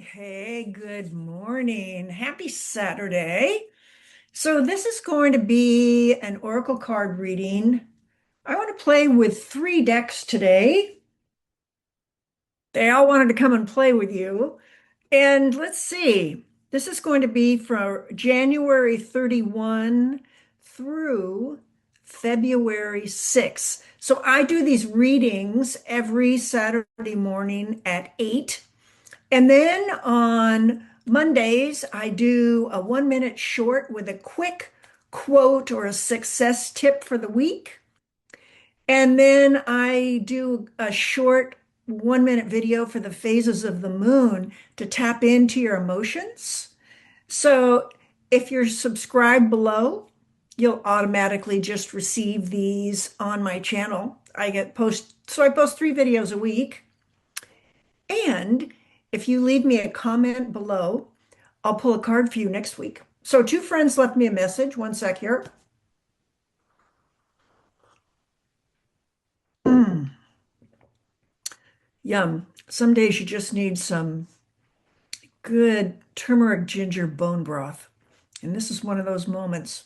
Hey, good morning. Happy Saturday. So, this is going to be an oracle card reading. I want to play with three decks today. They all wanted to come and play with you. And let's see, this is going to be from January 31 through February 6. So, I do these readings every Saturday morning at 8. And then on Mondays, I do a 1 minute short with a quick quote or a success tip for the week. And then I do a short 1 minute video for the phases of the moon to tap into your emotions. So if you're subscribed below, you'll automatically just receive these on my channel. I post 3 videos a week. And if you leave me a comment below, I'll pull a card for you next week. So, two friends left me a message. One sec here. Mm, yum. Some days you just need some good turmeric ginger bone broth. And this is one of those moments.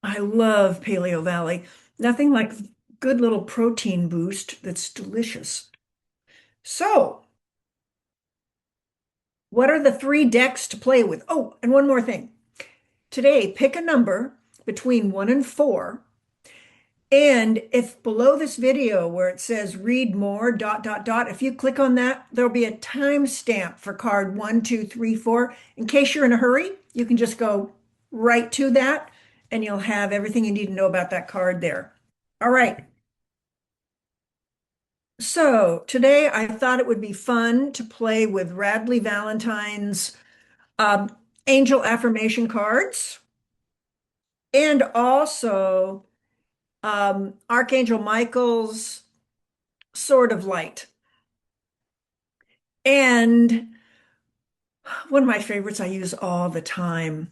I love Paleo Valley. Nothing like good little protein boost that's delicious. So, what are the three decks to play with? Oh, and one more thing. Today, pick a number between 1 and 4. And if below this video where it says read more, dot, dot, dot, if you click on that, there'll be a timestamp for card 1, 2, 3, 4. In case you're in a hurry, you can just go right to that and you'll have everything you need to know about that card there. All right. So today I thought it would be fun to play with Radleigh Valentine's um, angel affirmation cards and also Archangel Michael's Sword of Light. And one of my favorites I use all the time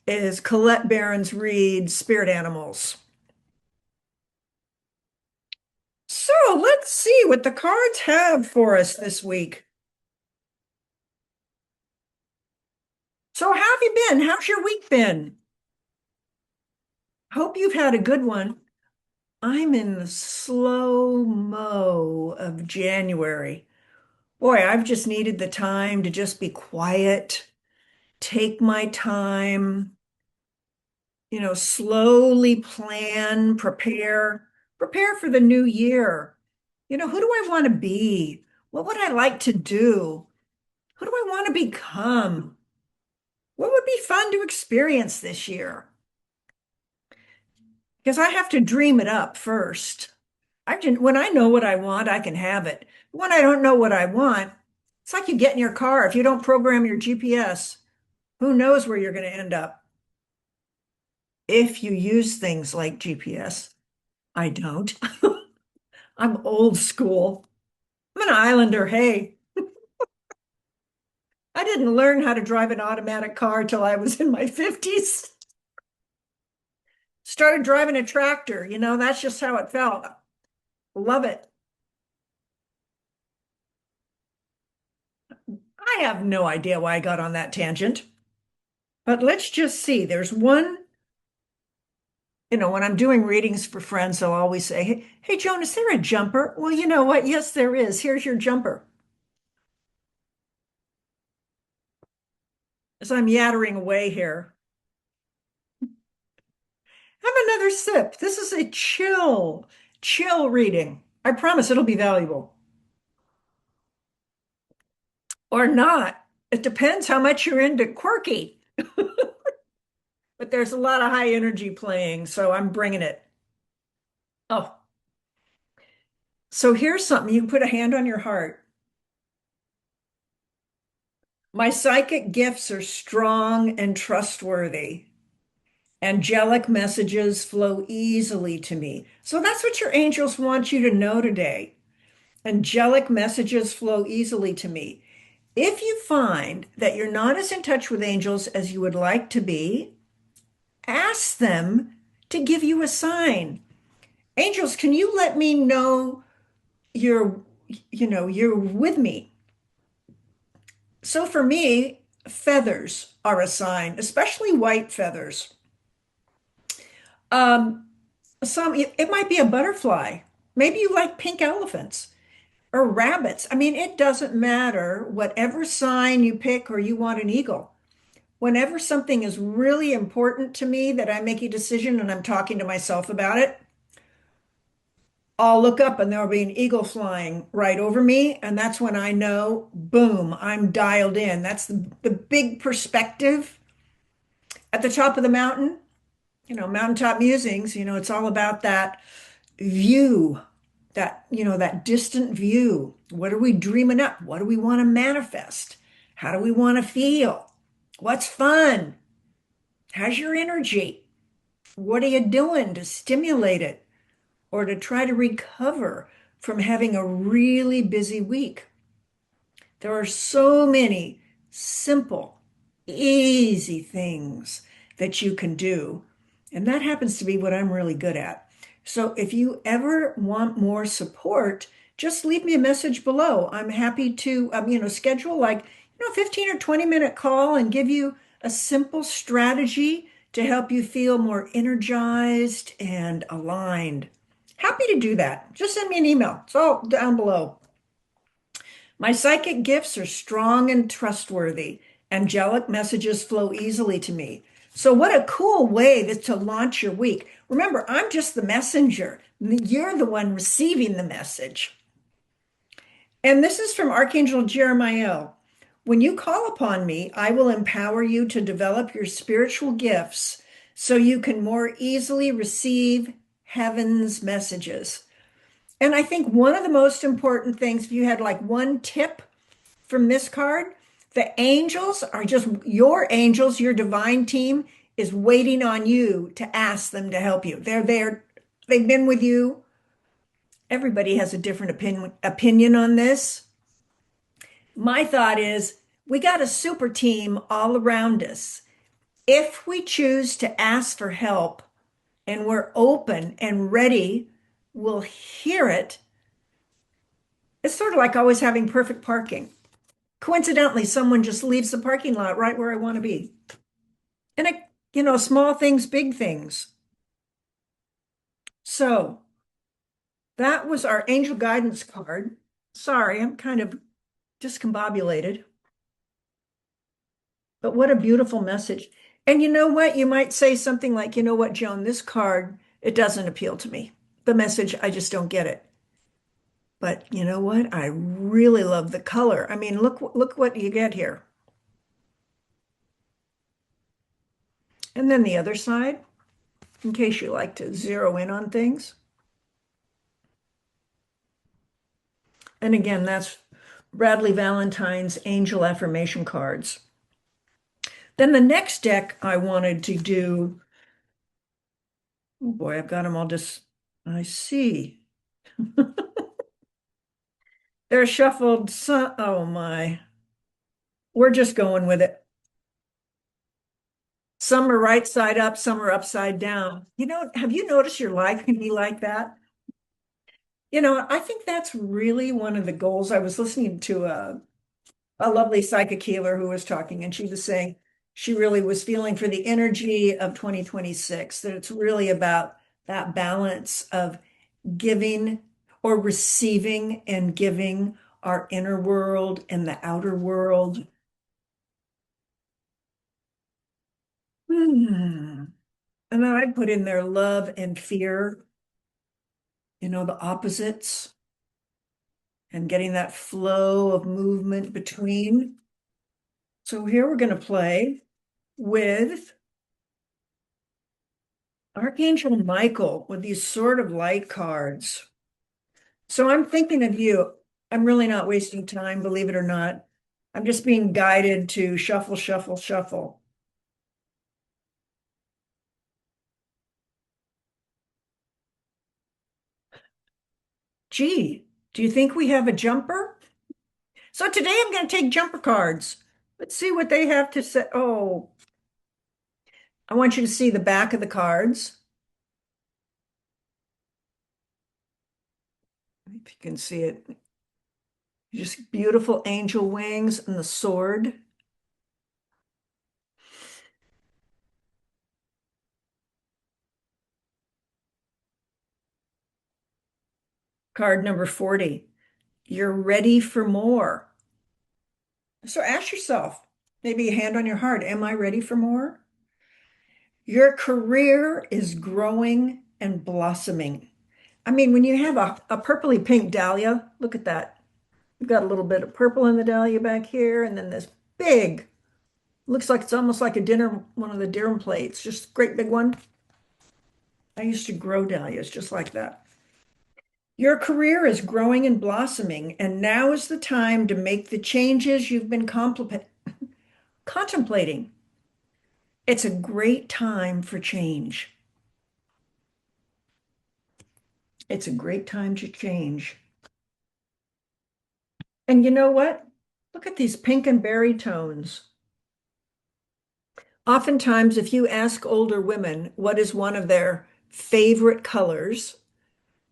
is Colette Baron-Reid's Spirit Animals. So let's see what the cards have for us this week. So how have you been? How's your week been? Hope you've had a good one. I'm in the slow mo of January. Boy, I've just needed the time to just be quiet, take my time, slowly plan, prepare for the new year. Who do I want to be? What would I like to do? Who do I want to become? What would be fun to experience this year? Because I have to dream it up first. When I know what I want, I can have it. When I don't know what I want, it's like you get in your car. If you don't program your GPS, who knows where you're going to end up? If you use things like GPS, I don't. I'm old school. I'm an islander. Hey, I didn't learn how to drive an automatic car till I was in my 50s. Started driving a tractor. That's just how it felt. Love it. I have no idea why I got on that tangent, but let's just see. There's one, when I'm doing readings for friends, they'll always say, hey, Joan, is there a jumper? Well, you know what? Yes, there is. Here's your jumper. As I'm yattering away here, have another sip. This is a chill reading. I promise it'll be valuable. Or not. It depends how much you're into quirky. But there's a lot of high energy playing, so I'm bringing it. Oh, so here's something. You can put a hand on your heart. My psychic gifts are strong and trustworthy. Angelic messages flow easily to me. So that's what your angels want you to know today. Angelic messages flow easily to me. If you find that you're not as in touch with angels as you would like to be, ask them to give you a sign. Angels, can you let me know you're, you're with me. So for me, feathers are a sign, especially white feathers. Um, it might be a butterfly. Maybe you like pink elephants or rabbits. I mean, it doesn't matter whatever sign you pick or you want an eagle. Whenever something is really important to me that I make a decision and I'm talking to myself about it, I'll look up and there'll be an eagle flying right over me. And that's when I know, boom, I'm dialed in. That's the big perspective at the top of the mountain. Mountaintop Musings, it's all about that view, that distant view. What are we dreaming up? What do we want to manifest? How do we want to feel? What's fun? How's your energy? What are you doing to stimulate it or to try to recover from having a really busy week? There are so many simple, easy things that you can do. And that happens to be what I'm really good at. So if you ever want more support, just leave me a message below. I'm happy to, schedule 15 or 20-minute call and give you a simple strategy to help you feel more energized and aligned. Happy to do that. Just send me an email. It's all down below. My psychic gifts are strong and trustworthy. Angelic messages flow easily to me. So, what a cool way to launch your week. Remember, I'm just the messenger. You're the one receiving the message. And this is from Archangel Jeremiah. When you call upon me, I will empower you to develop your spiritual gifts so you can more easily receive heaven's messages. And I think one of the most important things, if you had like one tip from this card, the angels are just your angels, your divine team is waiting on you to ask them to help you. They're there, they've been with you. Everybody has a different opinion on this. My thought is we got a super team all around us. If we choose to ask for help and we're open and ready, we'll hear it. It's sort of like always having perfect parking. Coincidentally, someone just leaves the parking lot right where I want to be. And small things, big things. So that was our angel guidance card. Sorry, I'm kind of discombobulated, but what a beautiful message. And you know what? You might say something like, you know what, Joan, this card, it doesn't appeal to me. The message, I just don't get it. But you know what? I really love the color. I mean, look what you get here. And then the other side, in case you like to zero in on things. And again, that's Radleigh Valentine's Angel Affirmation cards. Then the next deck I wanted to do, oh boy, I've got them all I see. They're shuffled, oh my. We're just going with it. Some are right side up, some are upside down. Have you noticed your life can be like that? I think that's really one of the goals. I was listening to a lovely psychic healer who was talking, and she was saying she really was feeling for the energy of 2026, that it's really about that balance of giving or receiving and giving our inner world and the outer world. And then I put in there love and fear, the opposites, and getting that flow of movement between. So here we're going to play with Archangel Michael with these sort of light cards. So I'm thinking of you. I'm really not wasting time, believe it or not. I'm just being guided to shuffle, shuffle, shuffle. Gee, do you think we have a jumper? So today I'm going to take jumper cards. Let's see what they have to say. Oh, I want you to see the back of the cards. if you can see it. Just beautiful angel wings and the sword. Card number 40. You're ready for more. So ask yourself, maybe a hand on your heart, am I ready for more? Your career is growing and blossoming. I mean, when you have a purpley pink dahlia, look at that. You've got a little bit of purple in the dahlia back here, and then this big, looks like it's almost like a dinner, one of the dinner plates, just a great big one. I used to grow dahlias just like that. Your career is growing and blossoming, and now is the time to make the changes you've been contemplating. It's a great time for change. It's a great time to change. And you know what? Look at these pink and berry tones. Oftentimes, if you ask older women what is one of their favorite colors,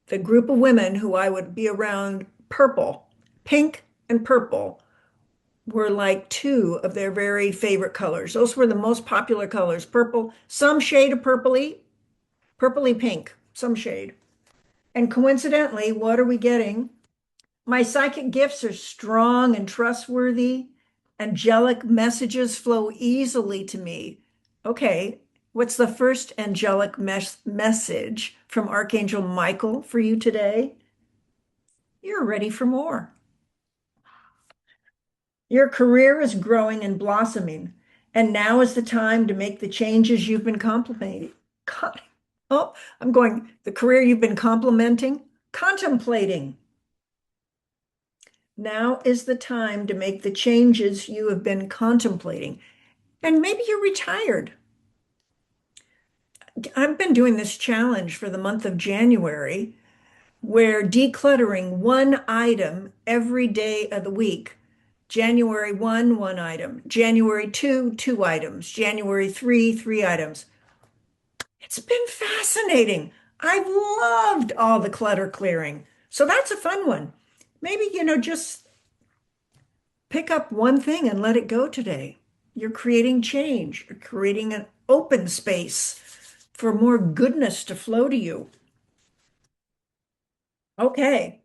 the group of women who I would be around, purple, pink and purple were like two of their very favorite colors. Those were the most popular colors. Purple, some shade of purpley pink, some shade. And coincidentally, what are we getting? My psychic gifts are strong and trustworthy. Angelic messages flow easily to me. Okay, what's the first angelic message from Archangel Michael for you today? You're ready for more. Your career is growing and blossoming, and now is the time to make the changes you've been complimenting. Oh, I'm going, the career you've been contemplating. Now is the time to make the changes you have been contemplating. And maybe you're retired. I've been doing this challenge for the month of January where decluttering one item every day of the week. January 1, one item. January 2, two items. January 3, three items. It's been fascinating. I've loved all the clutter clearing. So that's a fun one. Maybe, just pick up one thing and let it go today. You're creating change. You're creating an open space for more goodness to flow to you. Okay.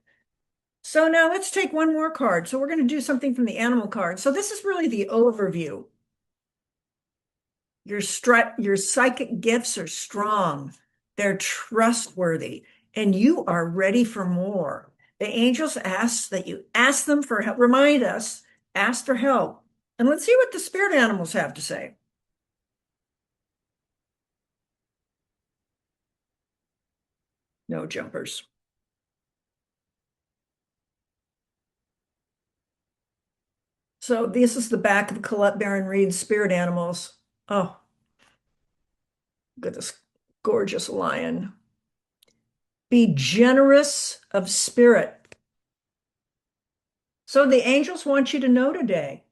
So now let's take one more card. So we're going to do something from the animal card. So this is really the overview. Your psychic gifts are strong. They're trustworthy, and you are ready for more. The angels ask that you ask them for help. Remind us, ask for help. And let's see what the spirit animals have to say. No jumpers. So this is the back of Colette Baron-Reid's spirit animals. Oh, look at this gorgeous lion. Be generous of spirit. So the angels want you to know today.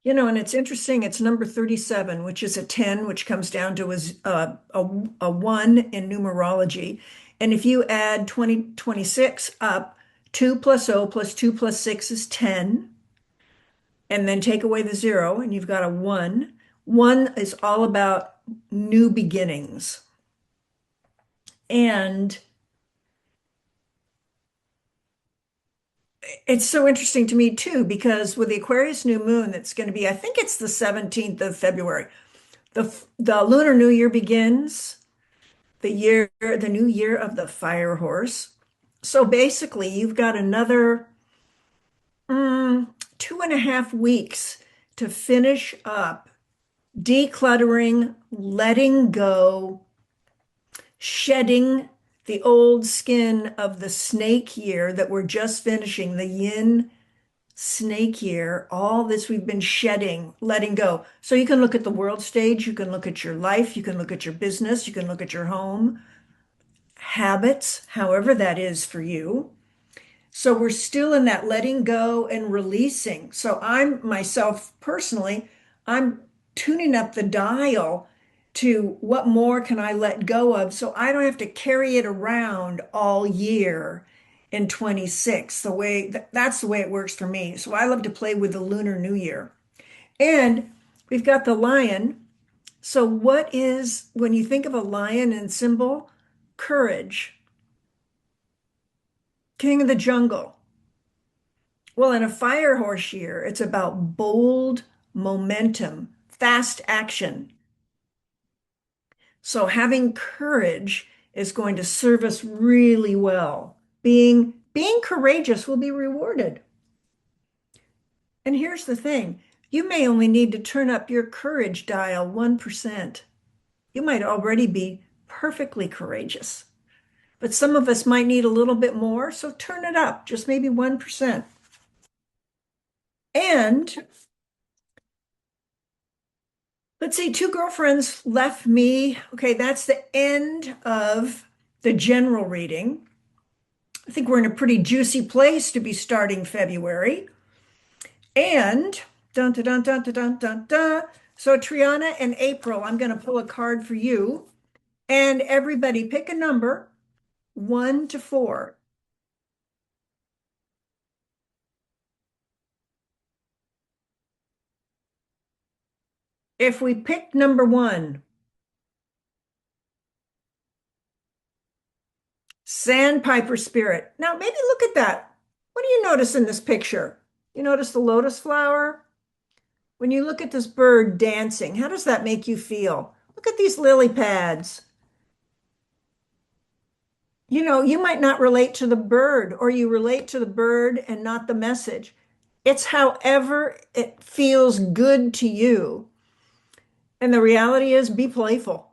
And it's interesting, it's number 37, which is a 10, which comes down to a 1 in numerology. And if you add 2026 up, 2 plus 0 plus 2 plus 6 is 10. And then take away the 0, and you've got a 1. 1 is all about new beginnings. And it's so interesting to me too, because with the Aquarius new moon, that's going to be, I think it's the 17th of February. The Lunar New Year begins, the new year of the fire horse. So basically, you've got another 2.5 weeks to finish up decluttering, letting go, shedding the old skin of the snake year that we're just finishing, the yin snake year, all this we've been shedding, letting go. So you can look at the world stage, you can look at your life, you can look at your business, you can look at your home, habits, however that is for you. So we're still in that letting go and releasing. So I'm myself personally, I'm tuning up the dial to what more can I let go of so I don't have to carry it around all year in 26. That's the way it works for me. So I love to play with the Lunar New Year. And we've got the lion. So what is, when you think of a lion and symbol, courage, king of the jungle. Well, in a fire horse year, it's about bold momentum, fast action. So having courage is going to serve us really well. Being courageous will be rewarded. And here's the thing, you may only need to turn up your courage dial 1%. You might already be perfectly courageous, but some of us might need a little bit more, so turn it up, just maybe 1%. And let's see, two girlfriends left me. Okay, that's the end of the general reading. I think we're in a pretty juicy place to be starting February. And dun dun dun dun dun dun dun. Dun. So Triana and April, I'm going to pull a card for you. And everybody pick a number, 1 to 4. If we pick number 1, Sandpiper Spirit. Now maybe look at that. What do you notice in this picture? You notice the lotus flower? When you look at this bird dancing, how does that make you feel? Look at these lily pads. You know, you might not relate to the bird, or you relate to the bird and not the message. It's however it feels good to you. And the reality is, be playful.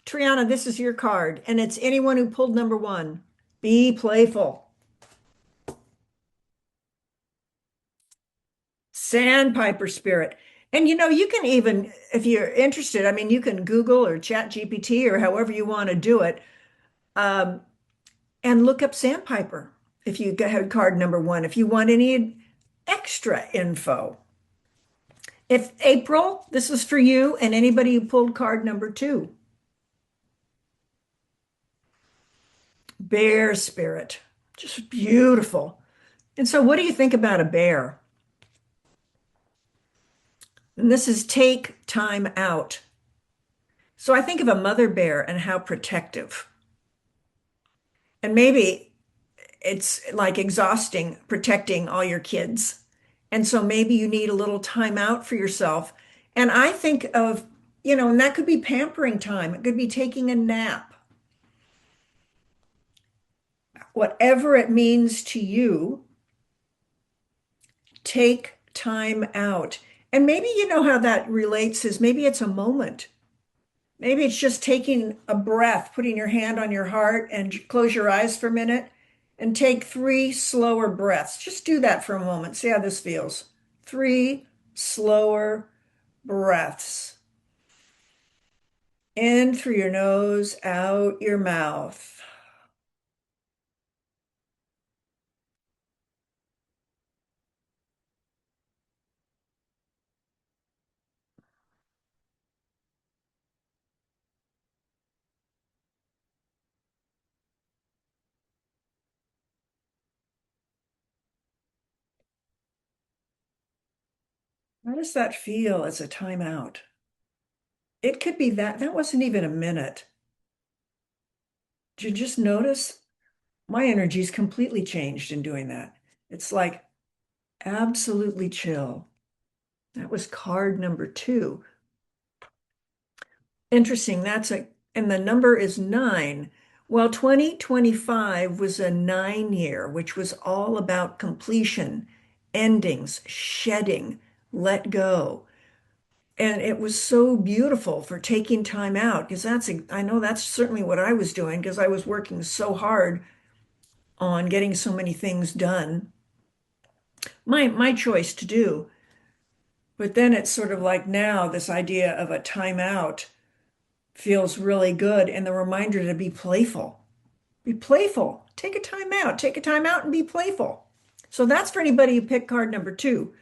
Triana, this is your card, and it's anyone who pulled number 1. Be playful. Sandpiper Spirit. And you know, you can even, if you're interested, I mean, you can Google or Chat GPT or however you want to do it, um, and look up Sandpiper if you had card number 1, if you want any extra info. If April, this is for you and anybody who pulled card number 2. Bear Spirit, just beautiful. And so, what do you think about a bear? And this is take time out. So, I think of a mother bear and how protective. And maybe it's like exhausting protecting all your kids. And so, maybe you need a little time out for yourself. And I think of, and that could be pampering time, it could be taking a nap. Whatever it means to you, take time out. And maybe you know how that relates is maybe it's a moment. Maybe it's just taking a breath, putting your hand on your heart and close your eyes for a minute and take 3 slower breaths. Just do that for a moment. See how this feels. 3 slower breaths. In through your nose, out your mouth. How does that feel as a timeout? It could be that wasn't even a minute. Did you just notice? My energy's completely changed in doing that. It's like absolutely chill. That was card number 2. Interesting. And the number is 9. Well, 2025 was a 9 year, which was all about completion, endings, shedding, let go. And it was so beautiful for taking time out because I know that's certainly what I was doing because I was working so hard on getting so many things done. My choice to do. But then it's sort of like now this idea of a timeout feels really good. And the reminder to be playful. Be playful. Take a time out. Take a time out and be playful. So that's for anybody who picked card number 2.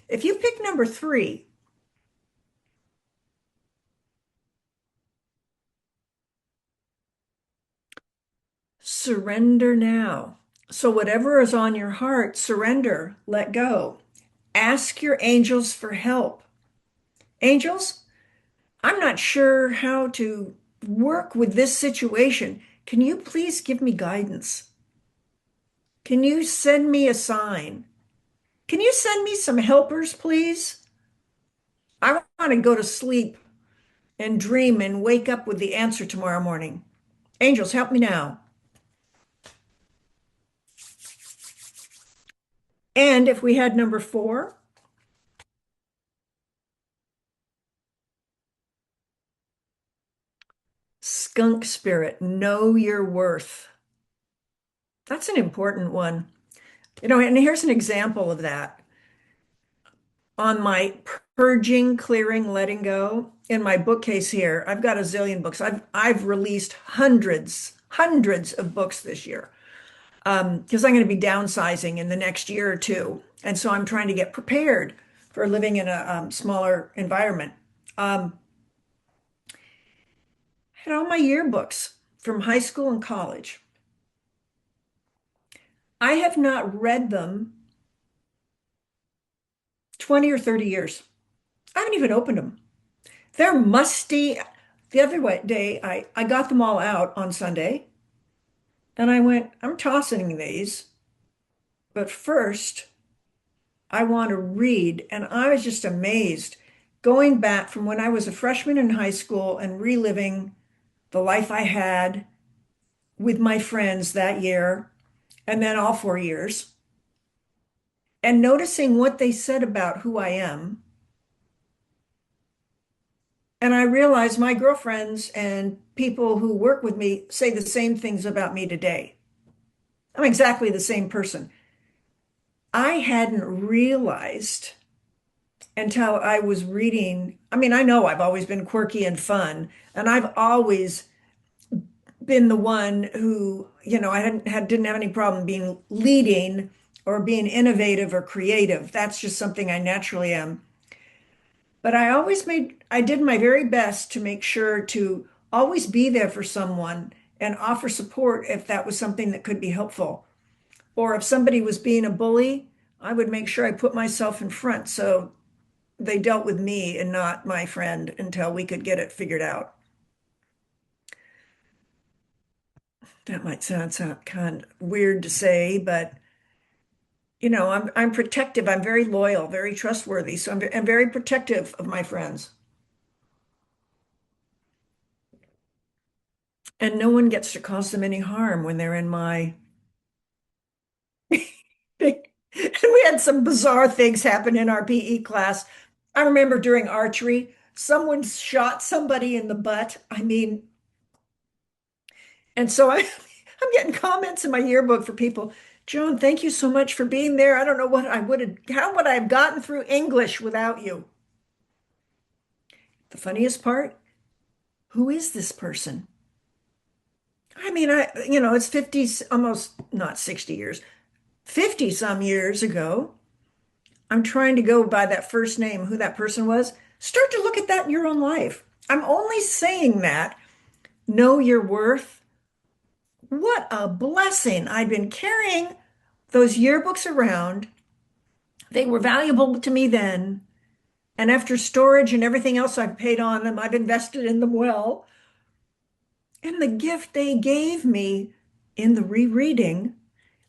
If you pick number 3, Surrender now. So, whatever is on your heart, surrender, let go. Ask your angels for help. Angels, I'm not sure how to work with this situation. Can you please give me guidance? Can you send me a sign? Can you send me some helpers, please? I want to go to sleep and dream and wake up with the answer tomorrow morning. Angels, help me now. And if we had number four, skunk spirit, know your worth. That's an important one. And here's an example of that. On my purging, clearing, letting go, in my bookcase here, I've got a zillion books. I've released hundreds of books this year. Because I'm going to be downsizing in the next year or two. And so I'm trying to get prepared for living in a smaller environment. I had all my yearbooks from high school and college. I have not read them 20 or 30 years. I haven't even opened them. They're musty. The other day, I got them all out on Sunday and I went, I'm tossing these, but first I want to read. And I was just amazed going back from when I was a freshman in high school and reliving the life I had with my friends that year and then all 4 years and noticing what they said about who I am. And I realized my girlfriends and people who work with me say the same things about me today. I'm exactly the same person. I hadn't realized until I was reading. I mean, I know I've always been quirky and fun, and I've always been the one who, didn't have any problem being leading or being innovative or creative. That's just something I naturally am. But I did my very best to make sure to always be there for someone and offer support if that was something that could be helpful. Or if somebody was being a bully, I would make sure I put myself in front so they dealt with me and not my friend until we could get it figured out. That might sound kind of weird to say, but I'm protective. I'm very loyal, very trustworthy. So I'm very protective of my friends. And no one gets to cause them any harm when they're in my. And we had some bizarre things happen in our PE class. I remember during archery, someone shot somebody in the butt. I mean, and so I'm getting comments in my yearbook for people. Joan, thank you so much for being there. I don't know how would I have gotten through English without you? The funniest part, who is this person? I mean, it's 50, almost not 60 years, 50 some years ago. I'm trying to go by that first name, who that person was. Start to look at that in your own life. I'm only saying that. Know your worth. What a blessing. I'd been carrying those yearbooks around. They were valuable to me then. And after storage and everything else I've paid on them, I've invested in them well. And the gift they gave me in the rereading,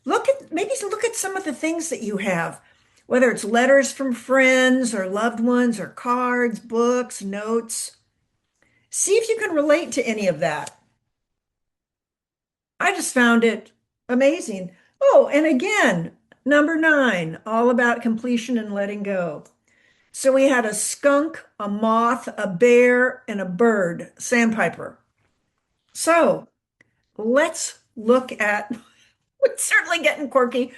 maybe look at some of the things that you have, whether it's letters from friends or loved ones or cards, books, notes. See if you can relate to any of that. I just found it amazing. Oh, and again, number nine, all about completion and letting go. So we had a skunk, a moth, a bear, and a bird, sandpiper. So let's look at, we're certainly getting quirky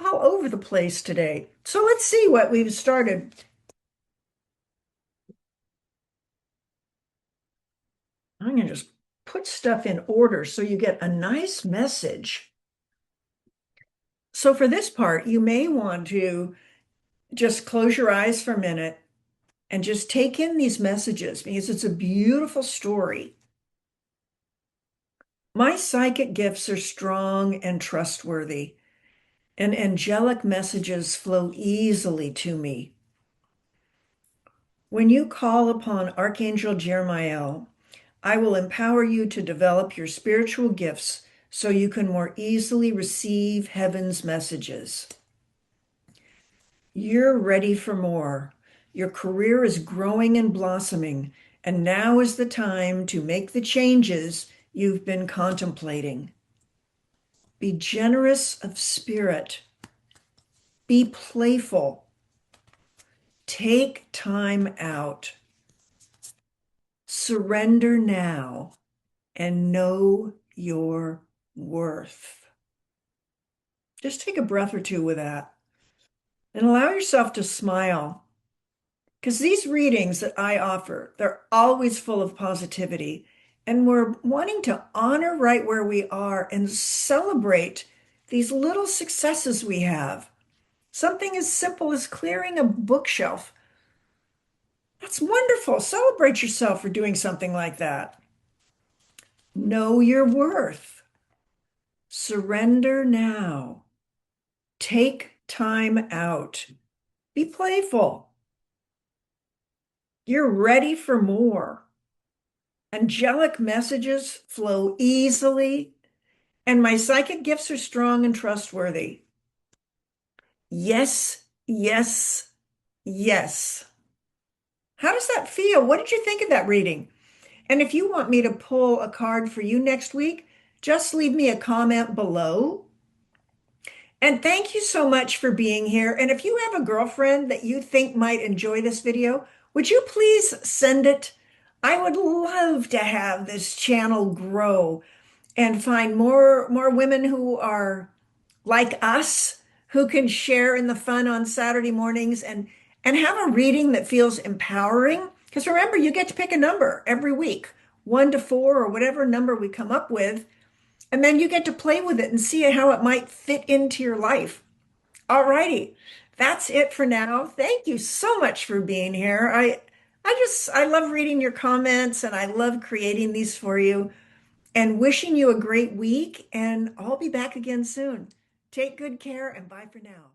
all over the place today. So let's see what we've started. I'm going to just put stuff in order so you get a nice message. So for this part, you may want to just close your eyes for a minute and just take in these messages because it's a beautiful story. My psychic gifts are strong and trustworthy, and angelic messages flow easily to me. When you call upon Archangel Jeremiel, I will empower you to develop your spiritual gifts so you can more easily receive heaven's messages. You're ready for more. Your career is growing and blossoming, and now is the time to make the changes you've been contemplating. Be generous of spirit. Be playful. Take time out. Surrender now and know your worth. Just take a breath or two with that and allow yourself to smile. Because these readings that I offer, they're always full of positivity. And we're wanting to honor right where we are and celebrate these little successes we have. Something as simple as clearing a bookshelf. That's wonderful. Celebrate yourself for doing something like that. Know your worth. Surrender now. Take time out. Be playful. You're ready for more. Angelic messages flow easily, and my psychic gifts are strong and trustworthy. Yes, yes, yes. How does that feel? What did you think of that reading? And if you want me to pull a card for you next week, just leave me a comment below. And thank you so much for being here. And if you have a girlfriend that you think might enjoy this video, would you please send it? I would love to have this channel grow and find more women who are like us, who can share in the fun on Saturday mornings and have a reading that feels empowering. Because remember, you get to pick a number every week, 1 to 4 or whatever number we come up with, and then you get to play with it and see how it might fit into your life. All righty. That's it for now. Thank you so much for being here. I love reading your comments and I love creating these for you and wishing you a great week, and I'll be back again soon. Take good care and bye for now.